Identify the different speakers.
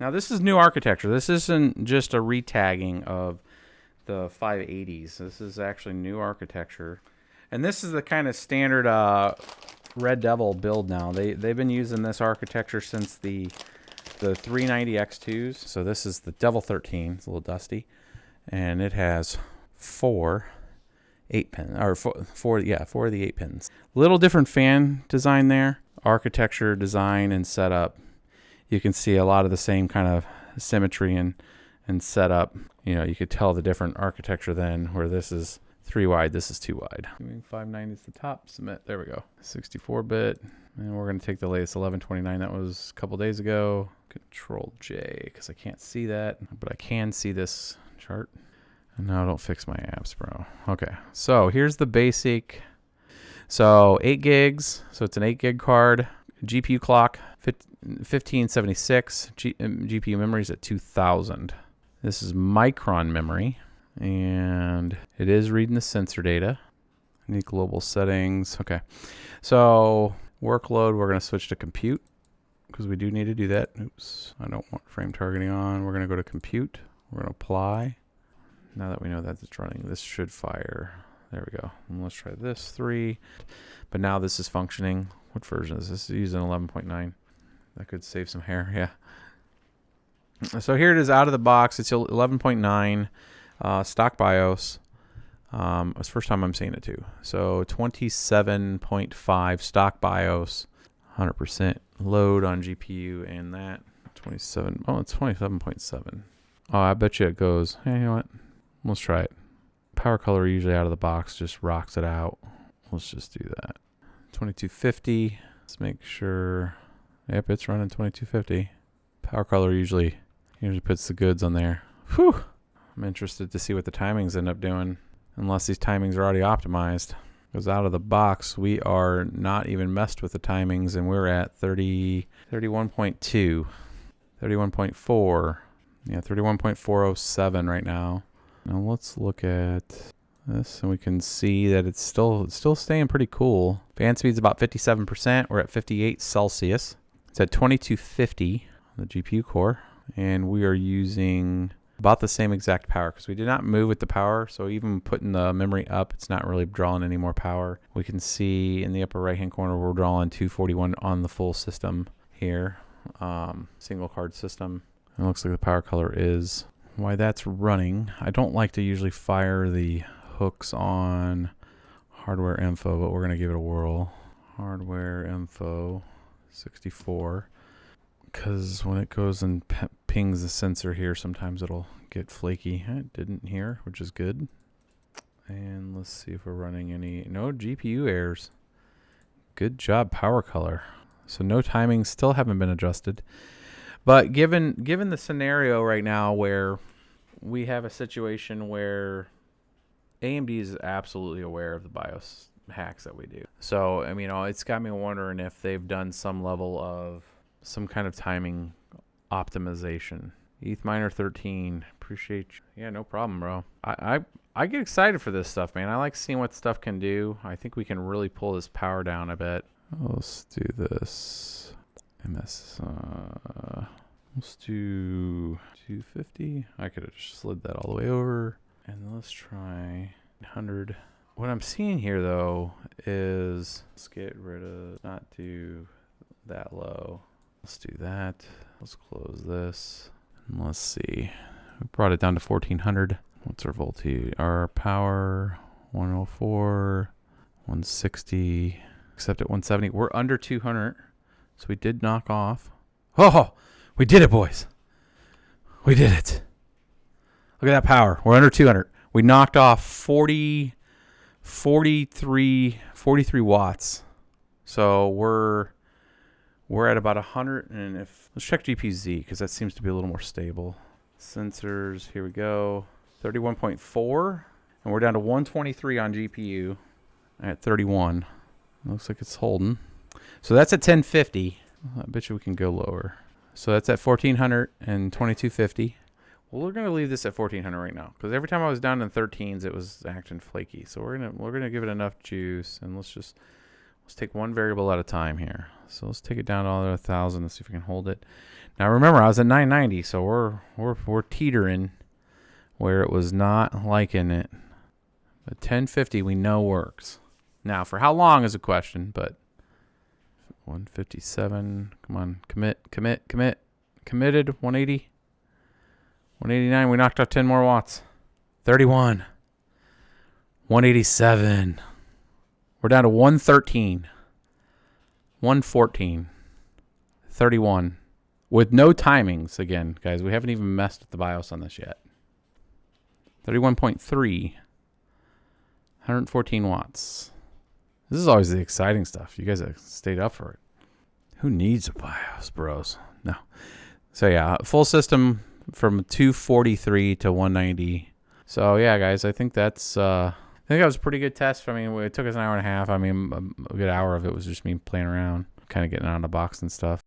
Speaker 1: Now this is new architecture. This isn't just a retagging of the 580s. This is actually new architecture. And this is the kind of standard Red Devil build now. They've been using this architecture since the 390 X2s. So this is the Devil 13. It's a little dusty. And it has 4 8-pin, or four of the 8 pins. Little different fan design there. Architecture, design, and setup. You can see a lot of the same kind of symmetry and setup. You know, you could tell the different architecture then, where this is 3 wide, this is 2 wide. 590 is the top, submit, there we go. 64-bit, and we're gonna take the latest 1129, that was a couple days ago. Control J, because I can't see that, but I can see this chart. And now don't fix my apps, bro. Okay, so here's the basic. So 8 gigs, so it's an 8 gig card. GPU clock, 1576. GPU memory is at 2000. This is Micron memory, and it is reading the sensor data. I need global settings. Okay, so workload, we're going to switch to compute because we do need to do that. Oops, I don't want frame targeting on. We're going to go to compute. We're going to apply. Now that we know that it's running, this should fire. There we go. And let's try this 3. But now this is functioning. What version is this? This is using 11.9. That could save some hair, yeah. So here it is out of the box. It's 11.9 stock BIOS. It's the first time I'm seeing it too. So 27.5 stock BIOS, 100% load on GPU, and that 27. Oh, it's 27.7. Oh, I bet you it goes. Hey, you know what? Let's try it. Power color usually out of the box just rocks it out. Let's just do that. 2250. Let's make sure. Yep, it's running 2250. Power color usually puts the goods on there. Whew. I'm interested to see what the timings end up doing, unless these timings are already optimized. Because out of the box, we are not even messed with the timings, and we're at 31.2, 31.4. Yeah, 31.407 right now. Now let's look at this, and we can see that it's still staying pretty cool. Fan speed's about 57%. We're at 58 Celsius. It's at 2250 on the GPU core, and we are using about the same exact power because we did not move with the power. So even putting the memory up, it's not really drawing any more power. We can see in the upper right hand corner we're drawing 241 on the full system here, single card system. It looks like the power color is why that's running. I don't like to usually fire the hooks on hardware info, but we're going to give it a whirl. Hardware info 64, because when it goes and pings the sensor here, sometimes it'll get flaky. It didn't here, which is good. And let's see if we're running no GPU errors. Good job, power color. So no timing, still haven't been adjusted. But given the scenario right now where we have a situation where AMD is absolutely aware of the BIOS hacks that we do. So, I mean, it's got me wondering if they've done some level of some kind of timing optimization. ETH Miner 13, appreciate you. Yeah, no problem, bro. I get excited for this stuff, man. I like seeing what stuff can do. I think we can really pull this power down a bit. Let's do this. MS. Let's do 250. I could have just slid that all the way over. And let's try 100. What I'm seeing here, though, is let's get rid of, not do that low. Let's do that. Let's close this. And let's see. We brought it down to 1400. What's our voltage? Our power, 104, 160, except at 170. We're under 200. So we did knock off. Oh, we did it, boys. We did it. Look at that power. We're under 200. We knocked off 43 watts. So we're at about 100. And let's check GPU-Z because that seems to be a little more stable. Sensors, here we go. 31.4. And we're down to 123 on GPU at 31. Looks like it's holding. So that's at 1050. I bet you we can go lower. So that's at 1400 and 2250. Well, we're gonna leave this at 1400 right now because every time I was down in 13s, it was acting flaky. So we're gonna give it enough juice, and let's take one variable at a time here. So let's take it down to 1,000 and see if we can hold it. Now remember, I was at 990, so we're teetering where it was not liking it. But 1050 we know works. Now for how long is a question, but 157. Come on, commit. Committed. 180. 189. We knocked out 10 more watts. 31. 187. We're down to 113. 114. 31. With no timings, again, guys. We haven't even messed with the BIOS on this yet. 31.3. 114 watts. This is always the exciting stuff. You guys have stayed up for it. Who needs a BIOS, bros? No. So yeah, full system from 243 to 190. So yeah, guys, I think that's I think that was a pretty good test. I mean, it took us an hour and a half. I mean, a good hour of it was just me playing around, kind of getting out of the box and stuff.